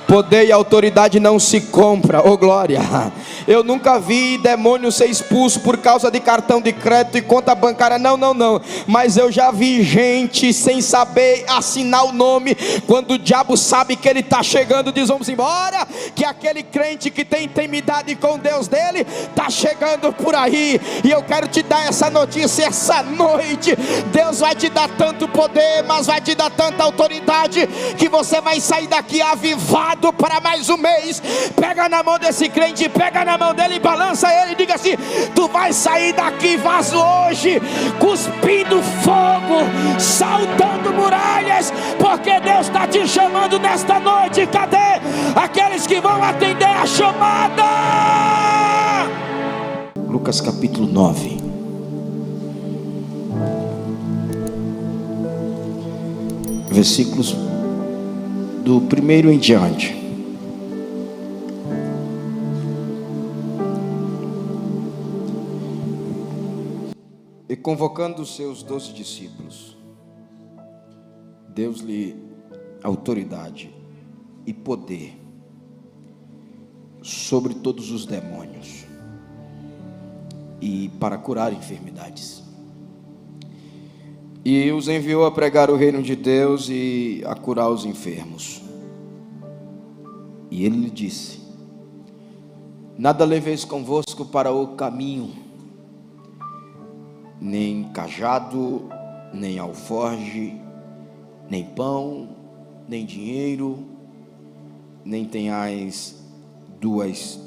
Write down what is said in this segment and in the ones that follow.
Poder e autoridade não se compra, oh glória. Eu nunca vi demônio ser expulso por causa de cartão de crédito e conta bancária, não. Mas eu já vi gente sem saber assinar o nome. Quando o diabo sabe que ele está chegando, diz: vamos embora, que aquele crente que tem intimidade com Deus dele está chegando por aí. E eu quero te dar essa notícia essa noite. Deus vai te dar tanto poder, mas vai te dar tanta autoridade, que você vai sair daqui avivado para mais um mês. Pega na mão desse crente, pega na mão dele, balança ele e diga assim: tu vai sair daqui vaso hoje, cuspindo fogo, saltando muralhas, porque Deus está te chamando nesta noite. Cadê aqueles que vão atender a chamada? Lucas capítulo 9, versículos do 1 em diante. E convocando os seus 12 discípulos, deu-lhe autoridade e poder sobre todos os demônios, e para curar enfermidades. E os enviou a pregar o reino de Deus e a curar os enfermos. E ele lhe disse: nada leveis convosco para o caminho, nem cajado, nem alforge, nem pão, nem dinheiro, nem tenhais 2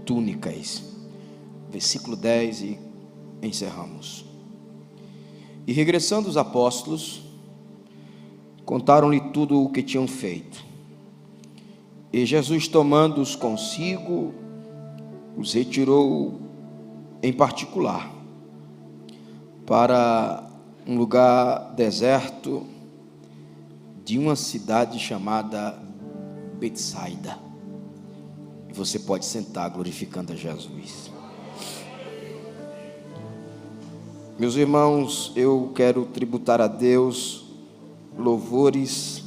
túnicas. Versículo 10 e encerramos. E regressando os apóstolos, contaram-lhe tudo o que tinham feito. E Jesus, tomando-os consigo, os retirou em particular para um lugar deserto de uma cidade chamada Betsaida. E você pode sentar glorificando a Jesus. Meus irmãos, eu quero tributar a Deus louvores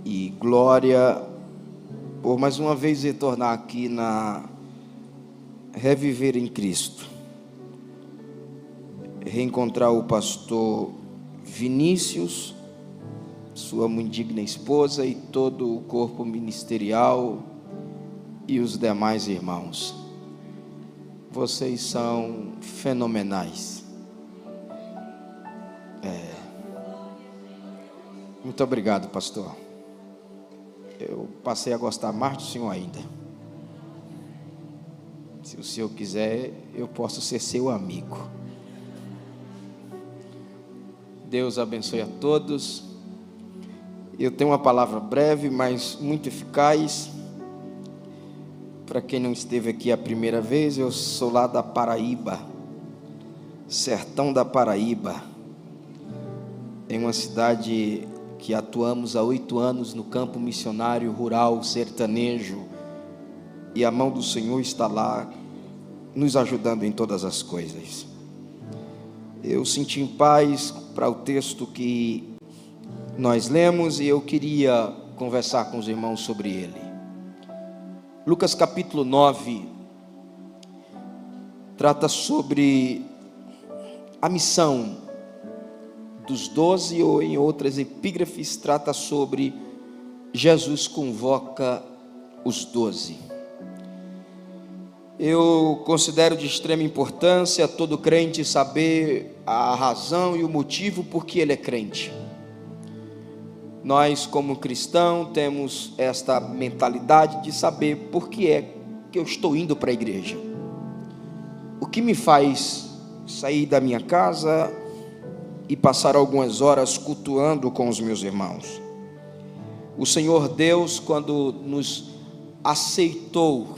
e glória por mais uma vez retornar aqui na Reviver em Cristo, reencontrar o pastor Vinícius, sua muito digna esposa e todo o corpo ministerial e os demais irmãos. Vocês são fenomenais. Muito obrigado, pastor. Eu passei a gostar mais do senhor ainda. Se o senhor quiser, eu posso ser seu amigo. Deus abençoe a todos. Eu tenho uma palavra breve, mas muito eficaz. Para quem não esteve aqui a primeira vez, eu sou lá da Paraíba, sertão da Paraíba, em uma cidade que atuamos há 8 anos no campo missionário rural sertanejo, e a mão do Senhor está lá, nos ajudando em todas as coisas. Eu senti em paz para o texto que nós lemos, e eu queria conversar com os irmãos sobre ele. Lucas capítulo 9 trata sobre a missão dos 12, ou em outras epígrafes trata sobre Jesus convoca os 12. Eu considero de extrema importância todo crente saber a razão e o motivo por que ele é crente. Nós, como cristãos, temos esta mentalidade de saber por que é que eu estou indo para a igreja. O que me faz sair da minha casa e passar algumas horas cultuando com os meus irmãos? O Senhor Deus, quando nos aceitou,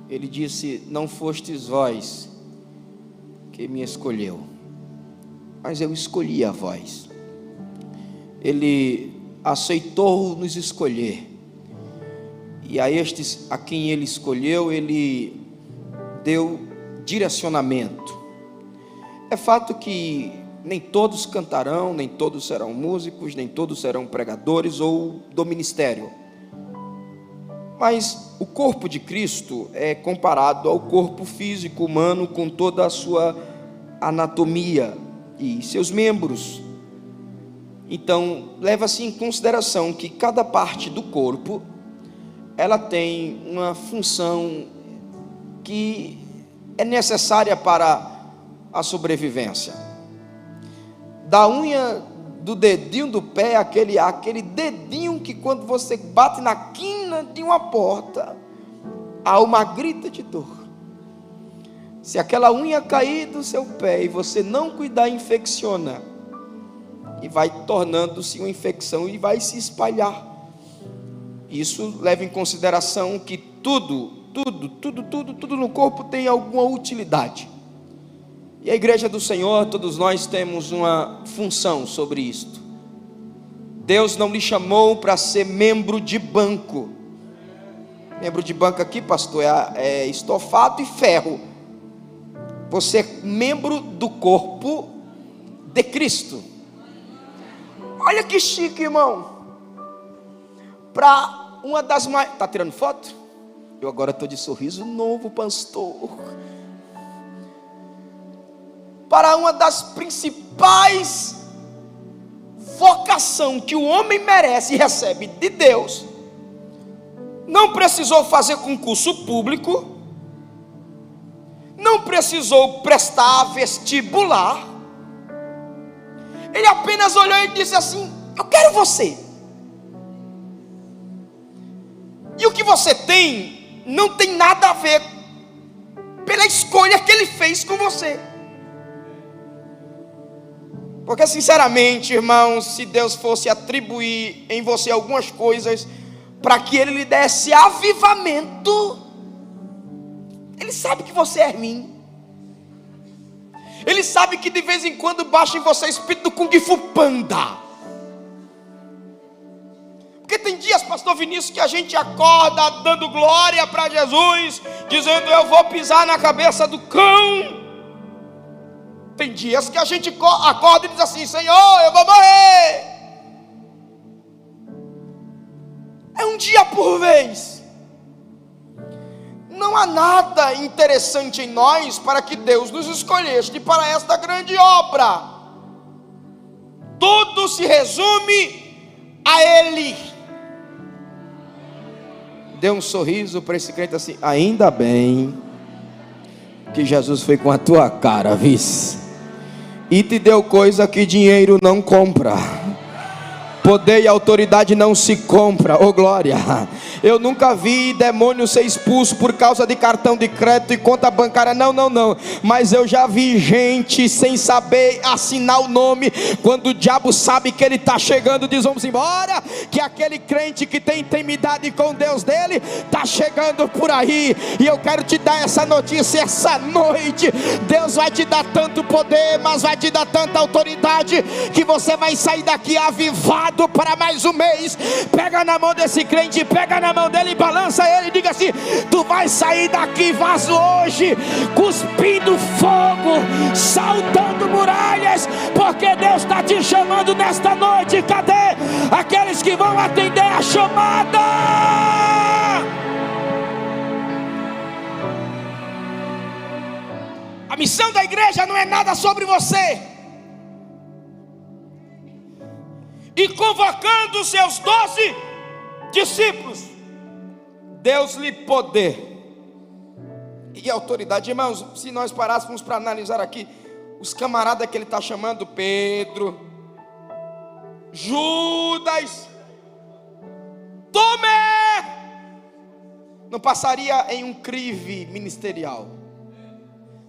Ele disse: não fostes vós que me escolheu, mas eu escolhi a vós. Ele aceitou nos escolher, e a estes a quem Ele escolheu, Ele deu direcionamento. É fato que nem todos cantarão, nem todos serão músicos, nem todos serão pregadores ou do ministério, Mas o corpo de Cristo é comparado ao corpo físico humano com toda a sua anatomia e seus membros. Então, leva-se em consideração que cada parte do corpo, ela tem uma função que é necessária para a sobrevivência. Da unha do dedinho do pé, aquele dedinho que quando você bate na quina de uma porta, há uma grita de dor. Se aquela unha cair do seu pé e você não cuidar, infecciona, e vai tornando-se uma infecção e vai se espalhar. Isso leva em consideração que tudo no corpo tem alguma utilidade. E a igreja do Senhor, todos nós temos uma função sobre isto. Deus não lhe chamou para ser membro de banco. Membro de banco aqui, pastor, é estofado e ferro. Você é membro do corpo de Cristo. Olha que chique, irmão. Para uma das mais... Está tirando foto? Eu agora estou de sorriso novo, pastor. Para uma das principais vocações que o homem merece e recebe de Deus, não precisou fazer concurso público, não precisou prestar vestibular. Ele apenas olhou e disse assim: eu quero você. E o que você tem não tem nada a ver pela escolha que ele fez com você. Porque sinceramente, irmãos, se Deus fosse atribuir em você algumas coisas para que Ele lhe desse avivamento, Ele sabe que você é ruim. Ele sabe que de vez em quando baixa em você espírito do Kung Fu Panda. Porque tem dias, pastor Vinícius, que a gente acorda dando glória para Jesus, dizendo: eu vou pisar na cabeça do cão. Tem dias que a gente acorda e diz assim: Senhor, eu vou morrer. É um dia por vez. Não há nada interessante em nós para que Deus nos escolhesse para esta grande obra. Tudo se resume a Ele. Dê um sorriso para esse crente assim: ainda bem que Jesus foi com a tua cara, vice. E te deu coisa que dinheiro não compra. Poder e autoridade não se compra, oh glória. Eu nunca vi demônio ser expulso por causa de cartão de crédito e conta bancária, não. Mas eu já vi gente sem saber assinar o nome. Quando o diabo sabe que ele está chegando, diz: vamos embora, que aquele crente que tem intimidade com Deus dele está chegando por aí. E eu quero te dar essa notícia essa noite: Deus vai te dar tanto poder, mas vai te dar tanta autoridade, que você vai sair daqui avivado para mais um mês. Pega na mão desse crente, pega na mão dele, balança ele e diga assim: tu vai sair daqui vaso hoje, cuspindo fogo, saltando muralhas, porque Deus está te chamando nesta noite. Cadê aqueles que vão atender a chamada? A missão da igreja não é nada sobre você. E convocando os seus 12 discípulos, Deus-lhe poder e autoridade. Irmãos, se nós parássemos para analisar aqui os camaradas que ele está chamando: Pedro, Judas, Tomé, não passaria em um crive ministerial.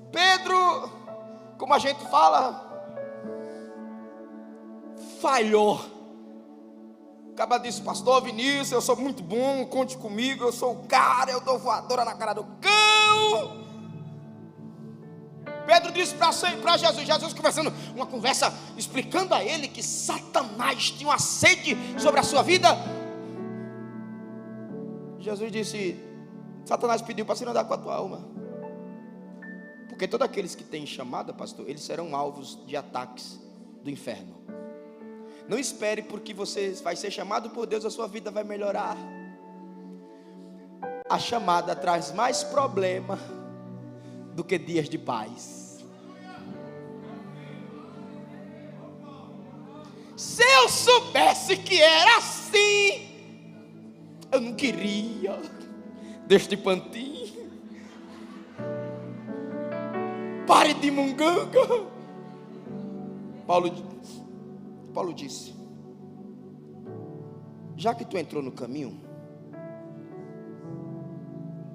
Pedro, como a gente fala, falhou. Acaba disse: pastor Vinícius, eu sou muito bom, conte comigo, eu sou o cara, eu dou voadora na cara do cão. Pedro disse para Jesus conversando, uma conversa explicando a ele que Satanás tinha uma sede sobre a sua vida. Jesus disse: Satanás pediu para você não andar com a tua alma, porque todos aqueles que têm chamada, pastor, eles serão alvos de ataques do inferno. Não espere porque você vai ser chamado por Deus, a sua vida vai melhorar. A chamada traz mais problema do que dias de paz. Se eu soubesse que era assim, eu não queria deste pantinho. Pare de munganga. Paulo disse: já que tu entrou no caminho,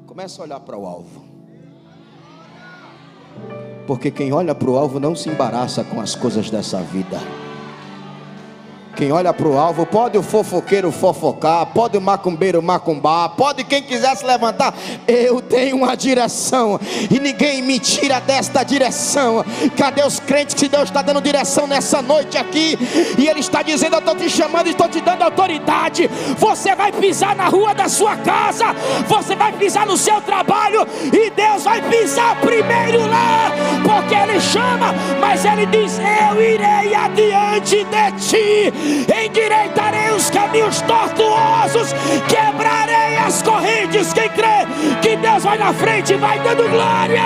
começa a olhar para o alvo. Porque quem olha para o alvo não se embaraça com as coisas dessa vida. Quem olha para o alvo, pode o fofoqueiro fofocar, pode o macumbeiro macumbar, pode quem quiser se levantar. Eu tenho uma direção e ninguém me tira desta direção. Cadê os crentes que Deus está dando direção nessa noite aqui? E Ele está dizendo: eu estou te chamando e estou te dando autoridade. Você vai pisar na rua da sua casa, você vai pisar no seu trabalho, e Deus vai pisar primeiro lá, porque Ele chama, mas Ele diz: eu irei adiante de ti, endireitarei os caminhos tortuosos, quebrarei as correntes. Quem crê que Deus vai na frente, vai dando glória.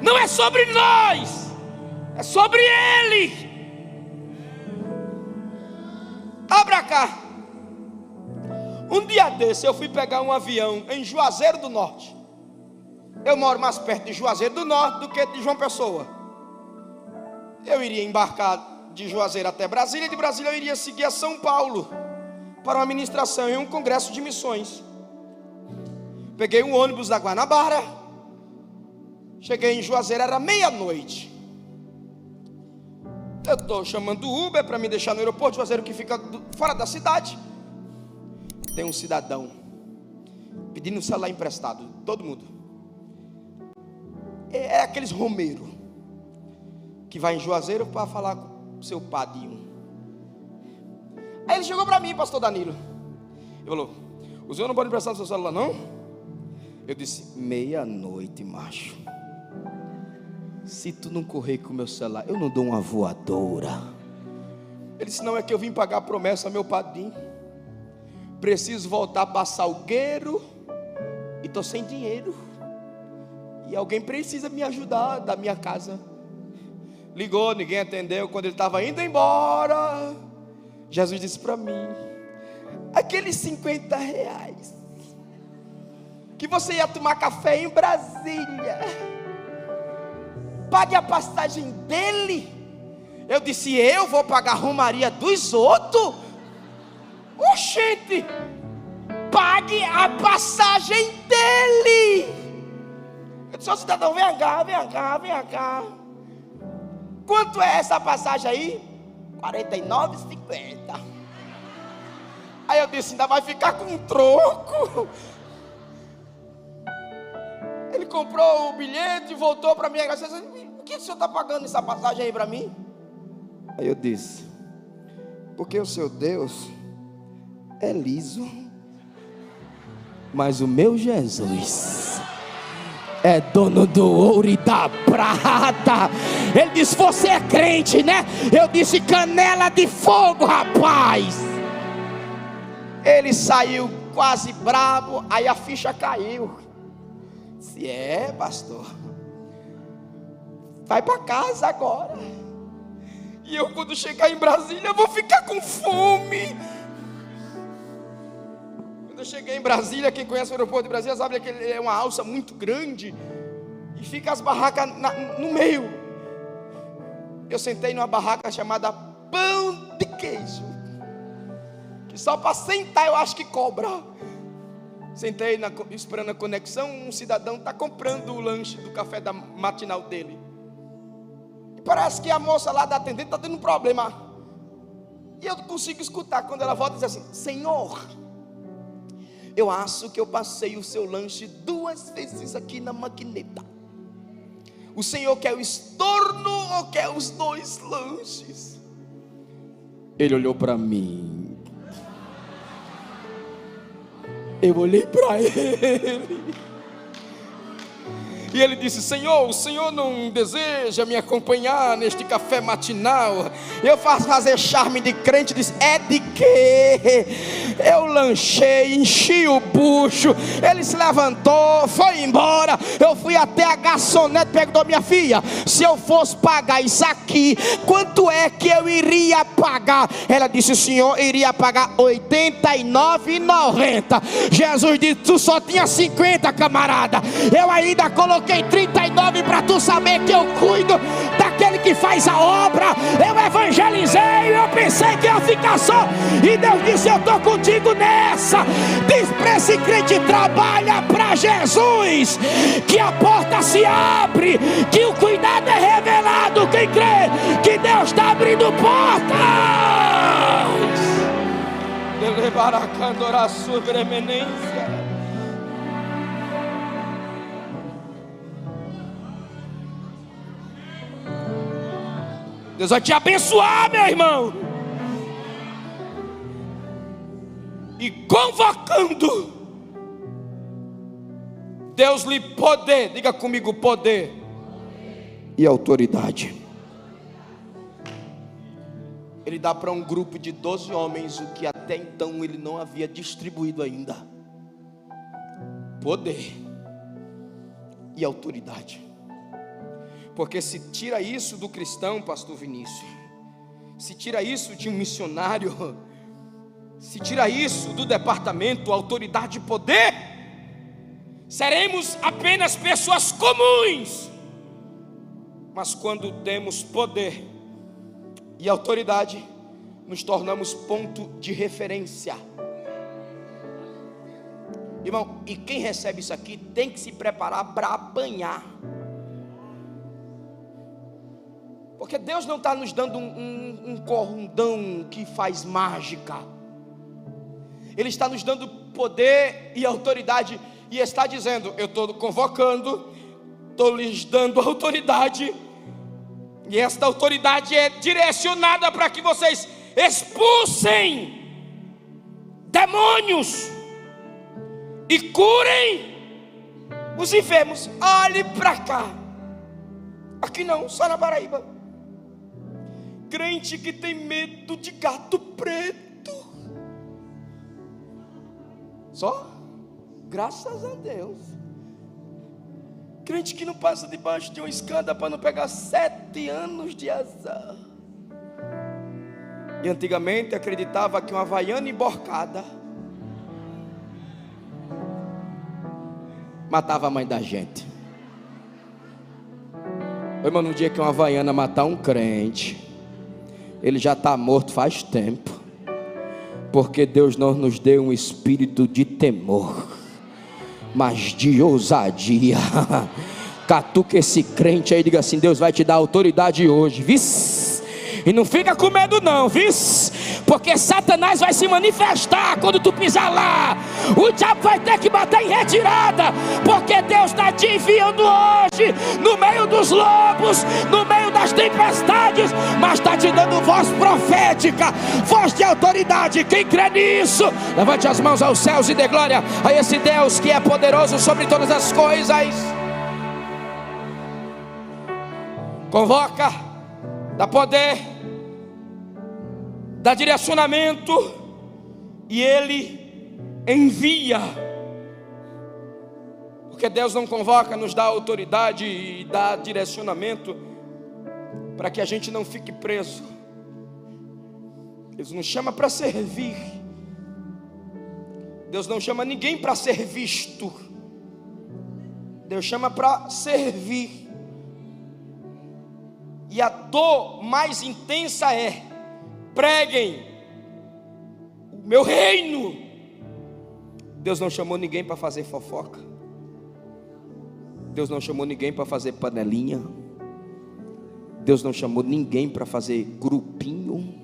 Não é sobre nós, é sobre Ele. Abra cá. Um dia desse eu fui pegar um avião em Juazeiro do Norte. Eu moro mais perto de Juazeiro do Norte do que de João Pessoa. Eu iria embarcar de Juazeiro até Brasília, e de Brasília eu iria seguir a São Paulo para uma ministração em um congresso de missões. Peguei um ônibus da Guanabara, cheguei em Juazeiro, era meia-noite. Eu estou chamando o Uber para me deixar no aeroporto de Juazeiro, que fica fora da cidade. Tem um cidadão pedindo um celular emprestado, todo mundo. É aqueles romeiros que vai em Juazeiro para falar com o seu padrinho. Aí ele chegou para mim, pastor Danilo. Ele falou: o senhor não pode emprestar o seu celular, não? Eu disse: meia-noite, macho. Se tu não correr com o meu celular, eu não dou uma voadora. Ele disse: não, é que eu vim pagar a promessa ao meu padrinho. Preciso voltar para Salgueiro e estou sem dinheiro. E alguém precisa me ajudar da minha casa. Ligou, ninguém atendeu. Quando ele estava indo embora, Jesus disse para mim: aqueles R$50 que você ia tomar café em Brasília, pague a passagem dele. Eu disse: eu vou pagar a romaria dos outros? Oxente, pague a passagem dele. Eu disse: ô cidadão, vem cá. Quanto é essa passagem aí? R$49,50. Aí eu disse: ainda vai ficar com um troco. Ele comprou o bilhete e voltou para mim. O que o senhor está pagando essa passagem aí para mim? Aí eu disse: porque o seu Deus é liso, mas o meu Jesus é dono do ouro e da prata. Ele disse: você é crente, né? Eu disse: canela de fogo, rapaz. Ele saiu quase bravo. Aí a ficha caiu. Se é, pastor, vai para casa agora. E eu, quando chegar em Brasília, eu vou ficar com fome. Quando eu cheguei em Brasília, quem conhece o aeroporto de Brasília sabe que ele é uma alça muito grande e fica as barracas no meio. Eu sentei numa barraca chamada Pão de Queijo, que só para sentar eu acho que cobra. Sentei esperando a conexão. Um cidadão está comprando o lanche do café da matinal dele. E parece que a moça lá da atendente está tendo um problema. E eu consigo escutar quando ela volta e diz assim: senhor, eu acho que eu passei o seu lanche 2 vezes aqui na maquineta. O senhor quer o estorno ou quer os 2 lanches? Ele olhou para mim. Eu olhei para ele. E ele disse: Senhor, o Senhor não deseja me acompanhar neste café matinal? Eu faço fazer charme de crente. Disse: é de quê? Eu lanchei, enchi o bucho. Ele se levantou, foi embora. Eu fui até a garçonete, perguntou: minha filha, se eu fosse pagar isso aqui, quanto é que eu iria pagar? Ela disse: o senhor iria pagar R$ 89,90. Jesus disse: tu só tinha 50, camarada. Eu ainda coloquei 39 para tu saber que eu cuido daquele que faz a obra. Eu evangelizei, eu pensei que ia ficar só, e Deus disse: eu estou contigo nessa. Diz para esse crente: trabalha para Jesus, que a porta se abre, que o cuidado é revelado. Quem crê que Deus está abrindo portas? De levar a candorar sobre a eminência. Deus vai te abençoar, meu irmão. E convocando, Deus lhe poder, diga comigo, poder e autoridade. Ele dá para um grupo de 12 homens o que até então ele não havia distribuído ainda: poder e autoridade. Porque se tira isso do cristão, pastor Vinícius, se tira isso de um missionário, se tira isso do departamento autoridade e poder, seremos apenas pessoas comuns. Mas quando temos poder e autoridade, nos tornamos ponto de referência. Irmão, e quem recebe isso aqui tem que se preparar para apanhar. Porque Deus não está nos dando um cordão que faz mágica. Ele está nos dando poder e autoridade, e está dizendo: eu estou convocando, estou lhes dando autoridade, e esta autoridade é direcionada para que vocês expulsem demônios e curem os enfermos. Olhe para cá. Aqui não, só na Paraíba. Crente que tem medo de gato preto. Só? Graças a Deus. Crente que não passa debaixo de uma escada para não pegar 7 anos de azar. E antigamente acreditava que uma havaiana emborcada matava a mãe da gente. Irmão, no dia que uma havaiana matar um crente, ele já está morto faz tempo. Porque Deus não nos deu um espírito de temor, mas de ousadia. Catuca esse crente aí, diga assim: Deus vai te dar autoridade hoje, viu? E não fica com medo não, viu? Porque Satanás vai se manifestar quando tu pisar lá. O diabo vai ter que bater em retirada, porque Deus está te enviando hoje no meio dos lobos, no meio das tempestades, mas está te dando voz profética, voz de autoridade. Quem crê nisso, levante as mãos aos céus e dê glória a esse Deus que é poderoso sobre todas as coisas. Convoca, dá poder, dá direcionamento, e Ele envia. Porque Deus não convoca, nos dá autoridade e dá direcionamento para que a gente não fique preso. Deus nos chama para servir. Deus não chama ninguém para ser visto. Deus chama para servir. E a dor mais intensa é: preguem o meu reino. Deus não chamou ninguém para fazer fofoca. Deus não chamou ninguém para fazer panelinha. Deus não chamou ninguém para fazer grupinho.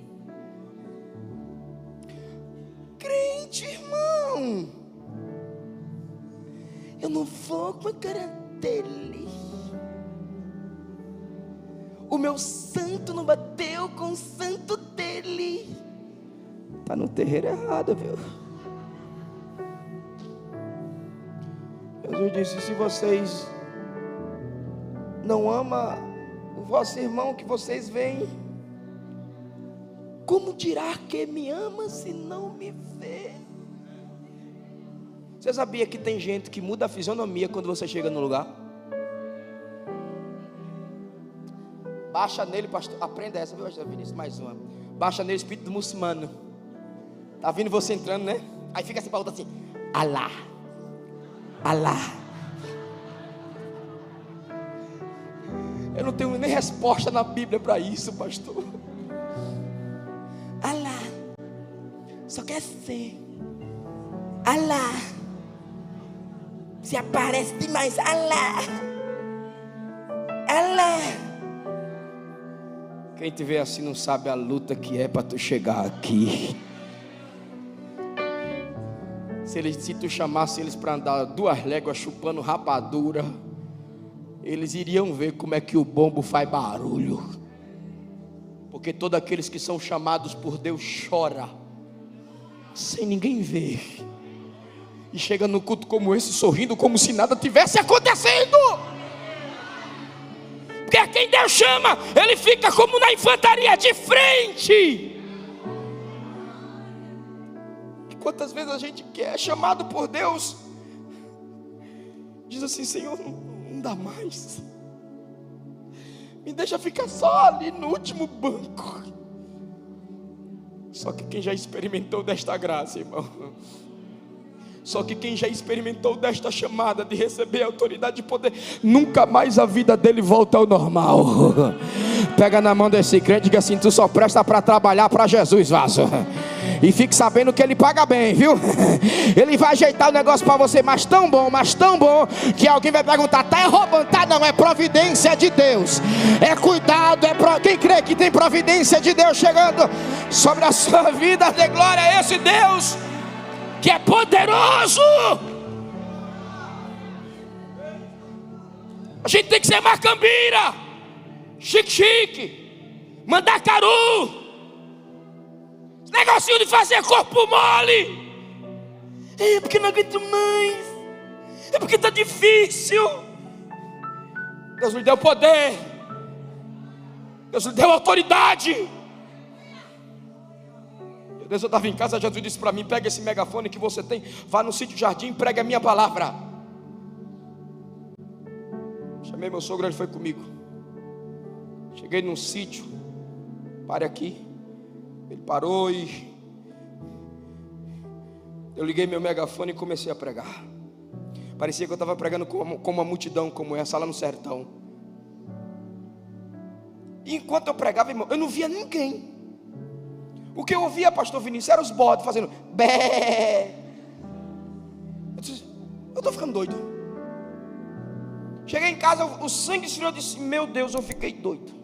Crente, irmão, eu não vou com a cara dele. O meu santo não bateu com o santo dele. Está no terreiro errado, viu? Jesus disse: se vocês não ama o vosso irmão que vocês veem, como dirá que me ama se não me vê? Você sabia que tem gente que muda a fisionomia quando você chega no lugar? Baixa nele, pastor. Aprenda essa, viu, pastor Vinícius? Mais uma. Baixa nele o espírito do muçulmano. Tá vindo você entrando, né? Aí fica assim para outra assim: Alá, Alá. Eu não tenho nem resposta na Bíblia para isso, pastor. Alá, só quer ser. Alá, se aparece demais. Alá, Alá. Quem te vê assim não sabe a luta que é para tu chegar aqui. Se tu chamasse eles para andar 2 léguas chupando rapadura, eles iriam ver como é que o bombo faz barulho. Porque todos aqueles que são chamados por Deus choram sem ninguém ver, e chega no culto como esse sorrindo como se nada tivesse acontecendo. Porque quem Deus chama, ele fica como na infantaria de frente. E quantas vezes a gente que é chamado por Deus diz assim: Senhor, não dá mais, me deixa ficar só ali no último banco. Só que quem já experimentou desta graça, irmão, só que quem já experimentou desta chamada de receber autoridade e poder, nunca mais a vida dele volta ao normal. Pega na mão desse crente e diga assim: tu só presta para trabalhar para Jesus, vaso. E fique sabendo que ele paga bem, viu? Ele vai ajeitar o negócio para você, mas tão bom, que alguém vai perguntar: tá roubando? Tá não, é providência de Deus. É cuidado, quem crê que tem providência de Deus chegando sobre a sua vida, dê glória a esse Deus que é poderoso. A gente tem que ser macambira, chique, mandacaru. Esse negocinho de fazer corpo mole é porque não aguento mais, é porque está difícil. Deus lhe deu poder, Deus lhe deu autoridade. Deus, eu estava em casa, Jesus disse para mim: pega esse megafone que você tem, vá no sítio Jardim e prega a minha palavra. Chamei meu sogro, ele foi comigo. Cheguei num sítio, pare aqui. Ele parou e eu liguei meu megafone e comecei a pregar. Parecia que eu estava pregando com uma multidão como essa lá no sertão. E enquanto eu pregava, irmão, eu não via ninguém. O que eu ouvia, pastor Vinícius, eram os bodes fazendo bé. Eu disse: eu estou ficando doido. Cheguei em casa, o sangue do Senhor disse: meu Deus, eu fiquei doido.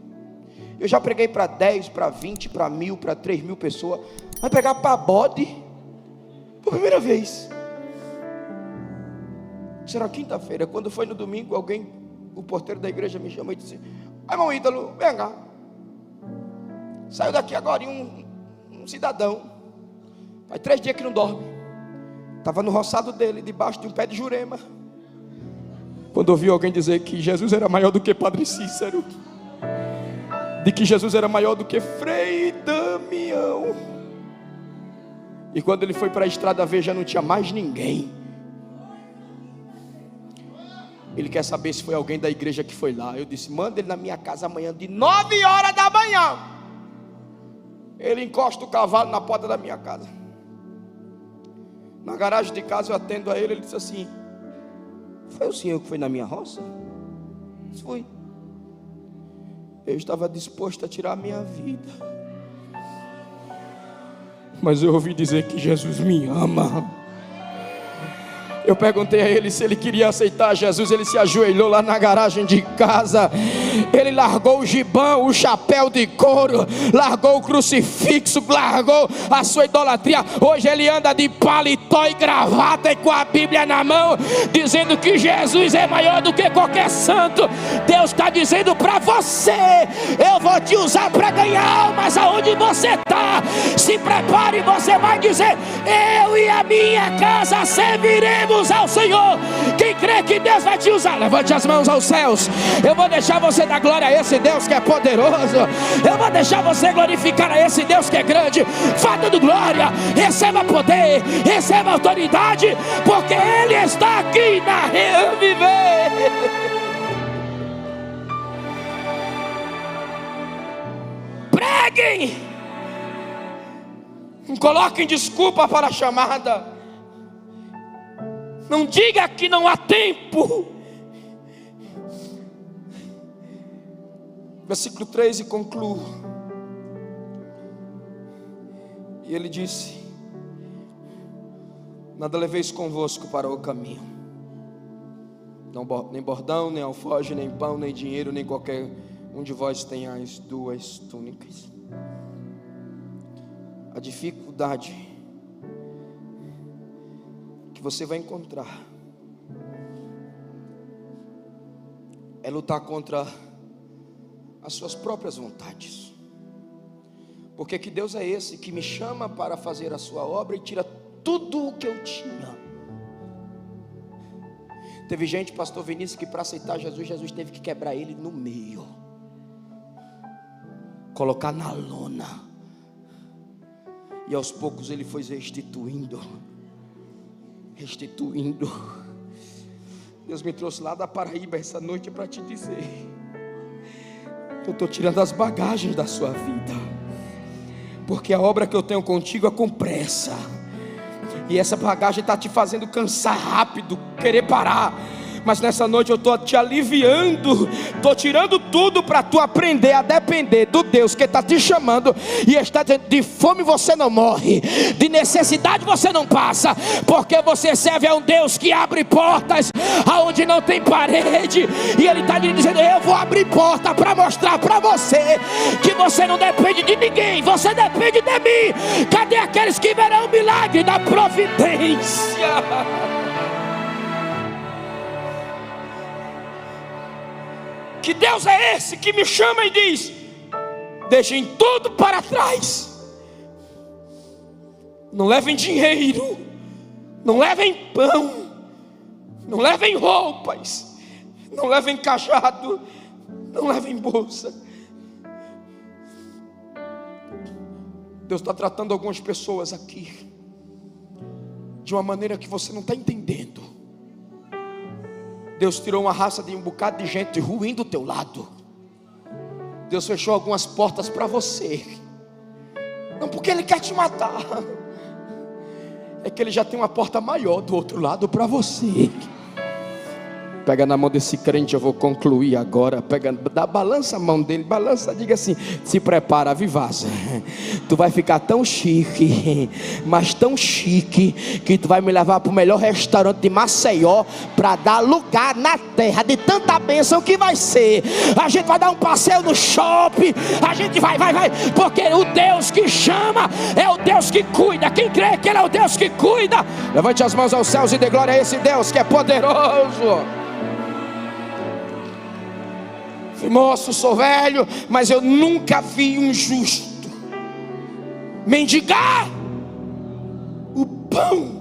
Eu já preguei para 10, para 20, para 1000, para 3000 pessoas. Vai pregar para bode por primeira vez. Isso era quinta-feira. Quando foi no domingo, o porteiro da igreja me chamou e disse: irmão Ítalo, vem cá. Saiu daqui agora um cidadão, faz 3 dias que não dorme. Estava no roçado dele, debaixo de um pé de jurema, quando ouviu alguém dizer que Jesus era maior do que Padre Cícero, de que Jesus era maior do que Frei Damião. E quando ele foi para a estrada ver, já não tinha mais ninguém. Ele quer saber se foi alguém da igreja que foi lá. Eu disse: manda ele na minha casa amanhã de 9 horas da manhã. Ele encosta o cavalo na porta da minha casa. Na garagem de casa eu atendo a ele. Ele disse assim: foi o senhor que foi na minha roça? Eu disse: fui. Eu estava disposto a tirar a minha vida, mas eu ouvi dizer que Jesus me ama. Eu perguntei a ele se ele queria aceitar Jesus. Ele se ajoelhou lá na garagem de casa Ele largou o gibão, o chapéu de couro, largou o crucifixo, largou a sua idolatria. Hoje ele anda de paletó e gravata e com a Bíblia na mão, dizendo que Jesus é maior do que qualquer santo. Deus está dizendo para você: eu vou te usar para ganhar almas aonde você está. Se prepare, você vai dizer: eu e a minha casa serviremos ao Senhor. Quem crê que Deus vai te usar, levante as mãos aos céus. Eu vou deixar você dar glória a esse Deus que é poderoso. Eu vou deixar você glorificar a esse Deus que é grande. Vá dando glória, receba poder, receba autoridade, porque Ele está aqui na Reviver. Preguem, não coloquem desculpa para a chamada. Não diga que não há tempo. Versículo 3 e concluo. E ele disse: nada leveis convosco para o caminho, nem bordão, nem alforje, nem pão, nem dinheiro, nem qualquer um de vós tenhais duas túnicas. A dificuldade que você vai encontrar é lutar contra as suas próprias vontades. Porque que Deus é esse que me chama para fazer a sua obra e tira tudo o que eu tinha? Teve gente, pastor Vinícius, que para aceitar Jesus, Jesus teve que quebrar ele no meio, colocar na lona, e aos poucos ele foi restituindo. Deus me trouxe lá da Paraíba essa noite para te dizer: eu estou tirando as bagagens da sua vida, porque a obra que eu tenho contigo é com pressa, e essa bagagem está te fazendo cansar rápido, querer parar. Mas nessa noite eu estou te aliviando, estou tirando tudo para tu aprender a depender do Deus que está te chamando. E está dizendo: de fome você não morre, de necessidade você não passa, porque você serve a um Deus que abre portas aonde não tem parede. E Ele está dizendo: eu vou abrir porta para mostrar para você que você não depende de ninguém, você depende de mim. Cadê aqueles que verão o milagre da providência? Que Deus é esse que me chama e diz: deixem tudo para trás. Não levem dinheiro, não levem pão, não levem roupas, não levem cajado, não levem bolsa. Deus está tratando algumas pessoas aqui de uma maneira que você não está entendendo. Deus tirou uma raça de um bocado de gente ruim do teu lado. Deus fechou algumas portas para você, não porque Ele quer te matar, é que Ele já tem uma porta maior do outro lado para você. Pega na mão desse crente, eu vou concluir agora. Pega, balança a mão dele, balança, diga assim: se prepara, Vivasa. Tu vai ficar tão chique, mas tão chique, que tu vai me levar para o melhor restaurante de Maceió, para dar lugar na terra de tanta bênção que vai ser. A gente vai dar um passeio no shopping, a gente vai, porque o Deus que chama é o Deus que cuida. Quem crê que Ele é o Deus que cuida, levante as mãos aos céus e dê glória a esse Deus que é poderoso. Moço, sou velho, mas eu nunca vi um justo mendigar o pão,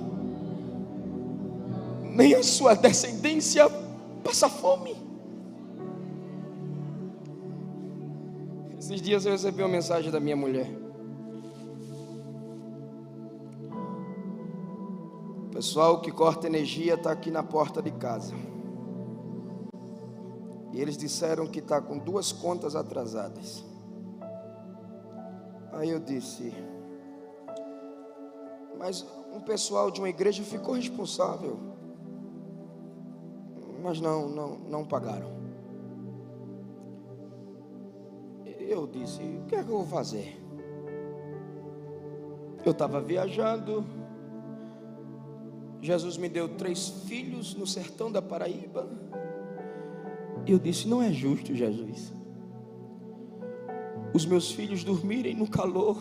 nem a sua descendência passar fome. Esses dias eu recebi uma mensagem da minha mulher: o pessoal que corta energia está aqui na porta de casa, e eles disseram que está com 2 contas atrasadas. Aí eu disse: mas um pessoal de uma igreja ficou responsável. Mas não pagaram. Eu disse: o que é que eu vou fazer? Eu estava viajando. Jesus me deu 3 filhos no sertão da Paraíba. E eu disse: não é justo, Jesus, os meus filhos dormirem no calor,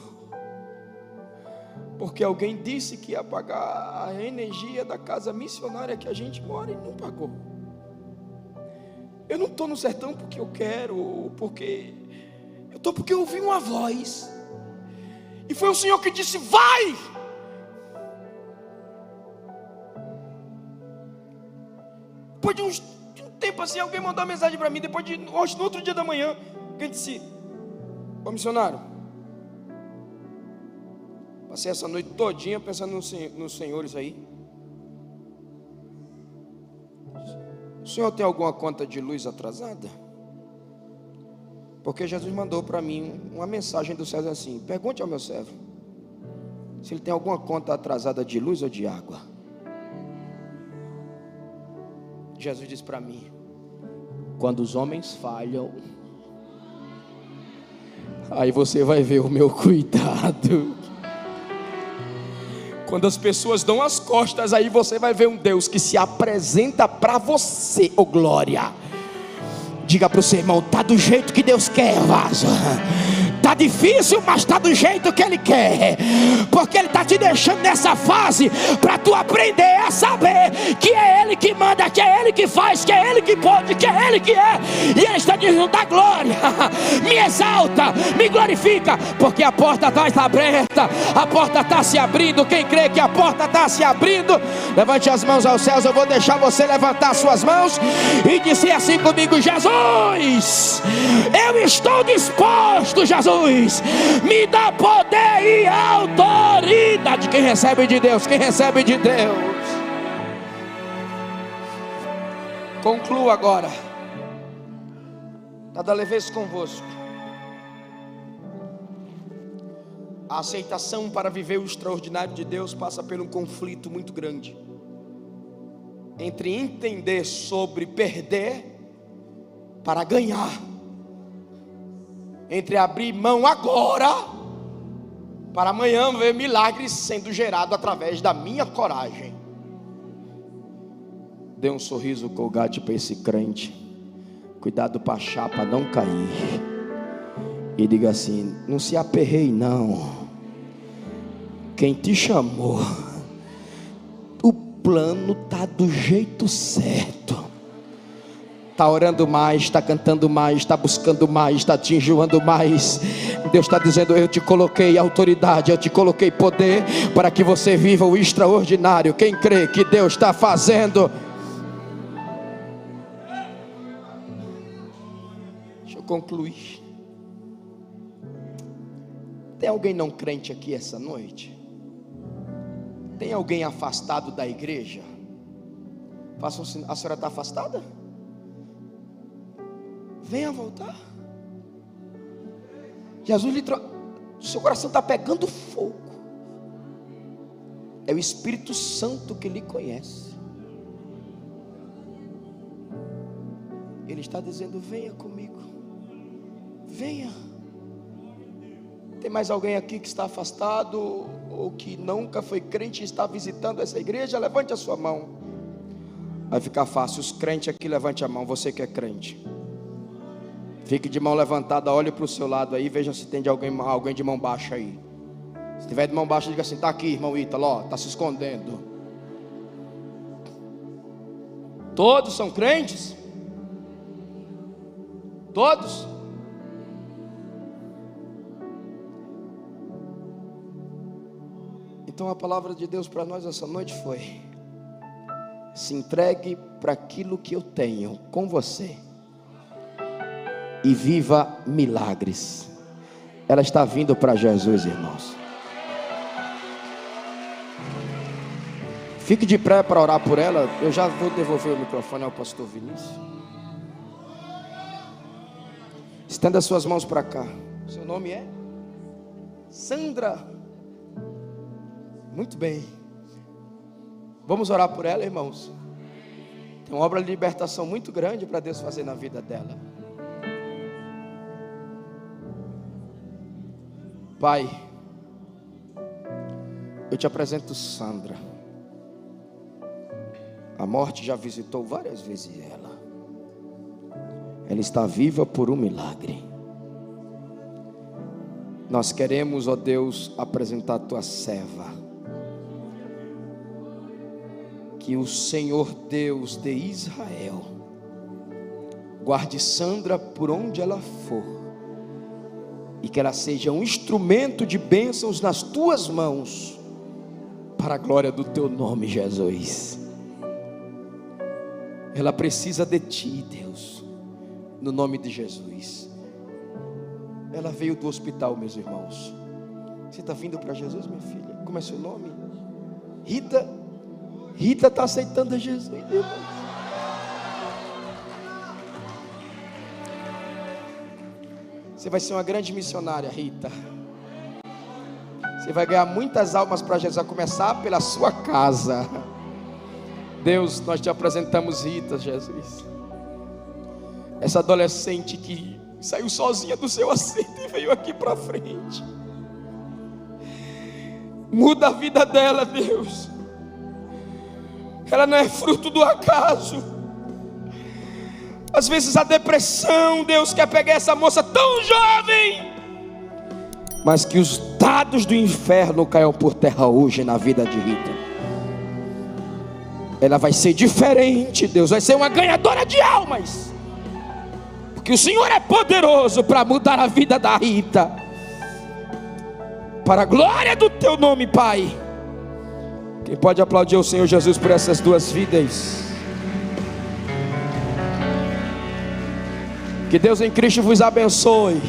porque alguém disse que ia pagar a energia da casa missionária que a gente mora e não pagou. Eu não estou no sertão porque eu quero, porque eu estou porque eu ouvi uma voz, e foi o Senhor que disse: vai! Depois de um tempo assim, alguém mandou uma mensagem para mim, hoje, no outro dia da manhã, alguém disse: ô missionário, passei essa noite todinha pensando nos senhores aí. O senhor tem alguma conta de luz atrasada? Porque Jesus mandou para mim uma mensagem do céu assim: pergunte ao meu servo se ele tem alguma conta atrasada de luz ou de água. Jesus disse para mim: quando os homens falham, aí você vai ver o meu cuidado. Quando as pessoas dão as costas, aí você vai ver um Deus que se apresenta para você, ô glória. Diga para o seu irmão: está do jeito que Deus quer, vaso. Está difícil, mas está do jeito que Ele quer, porque Ele está te deixando nessa fase para tu aprender a saber que é Ele que manda, que é Ele que faz, que é Ele que pode, que é Ele que é. E Ele está dizendo: dá glória, me exalta, me glorifica, porque a porta está aberta, a porta está se abrindo. Quem crê que a porta está se abrindo, levante as mãos aos céus. Eu vou deixar você levantar suas mãos e dizer assim comigo: Jesus, eu estou disposto, Jesus, me dá poder e autoridade. Quem recebe de Deus? Quem recebe de Deus? Concluo agora. Cada leveza convosco. A aceitação para viver o extraordinário de Deus passa por um conflito muito grande entre entender sobre perder para ganhar, entre abrir mão agora para amanhã ver milagres sendo gerado através da minha coragem. Dê um sorriso Colgate para esse crente, cuidado para a chapa não cair, e diga assim: não se aperreie não, quem te chamou, o plano está do jeito certo. Está orando mais, está cantando mais, está buscando mais, está te enjoando mais. Deus está dizendo: eu te coloquei autoridade, eu te coloquei poder para que você viva o extraordinário. Quem crê que Deus está fazendo? Deixa eu concluir. Tem alguém não crente aqui essa noite? Tem alguém afastado da igreja? Faça um sinal. A senhora está afastada? Venha voltar. Jesus lhe trouxe. Seu coração está pegando fogo. É o Espírito Santo que lhe conhece. Ele está dizendo: venha comigo. Venha. Tem mais alguém aqui que está afastado, ou que nunca foi crente e está visitando essa igreja? Levante a sua mão. Vai ficar fácil. Os crentes aqui, levante a mão. Você que é crente, fique de mão levantada, olhe para o seu lado aí, veja se tem alguém de mão baixa aí. Se tiver de mão baixa, diga assim: está aqui, irmão Ítalo, ó, está se escondendo. Todos são crentes? Todos? Então a palavra de Deus para nós essa noite foi: se entregue para aquilo que eu tenho com você e viva milagres. Ela está vindo para Jesus, irmãos. Fique de pé para orar por ela. Eu já vou devolver o microfone ao pastor Vinícius. Estenda suas mãos para cá. Seu nome é? Sandra. Muito bem. Vamos orar por ela, irmãos. Tem uma obra de libertação muito grande para Deus fazer na vida dela. Pai, eu te apresento Sandra. A morte já visitou várias vezes ela. ela está viva por um milagre. Nós queremos, ó Deus, apresentar a tua serva. Que o Senhor Deus de Israel guarde Sandra por onde ela for, e que ela seja um instrumento de bênçãos nas tuas mãos, para a glória do teu nome, Jesus. Ela precisa de ti, Deus, no nome de Jesus. Ela veio do hospital, meus irmãos. Você está vindo para Jesus, minha filha? Como é seu nome? Rita. Rita está aceitando a Jesus, irmãos. Você vai ser uma grande missionária, Rita. Você vai ganhar muitas almas para Jesus, a começar pela sua casa. Deus, nós te apresentamos Rita, Jesus. Essa adolescente que saiu sozinha do seu assento e veio aqui para frente. Muda a vida dela, Deus. Ela não é fruto do acaso. Às vezes a depressão, Deus, quer pegar essa moça tão jovem, mas que os dados do inferno caiam por terra hoje na vida de Rita. Ela vai ser diferente, Deus, vai ser uma ganhadora de almas, porque o Senhor é poderoso para mudar a vida da Rita, para a glória do teu nome, Pai. Quem pode aplaudir o Senhor Jesus por essas duas vidas? Que Deus em Cristo vos abençoe.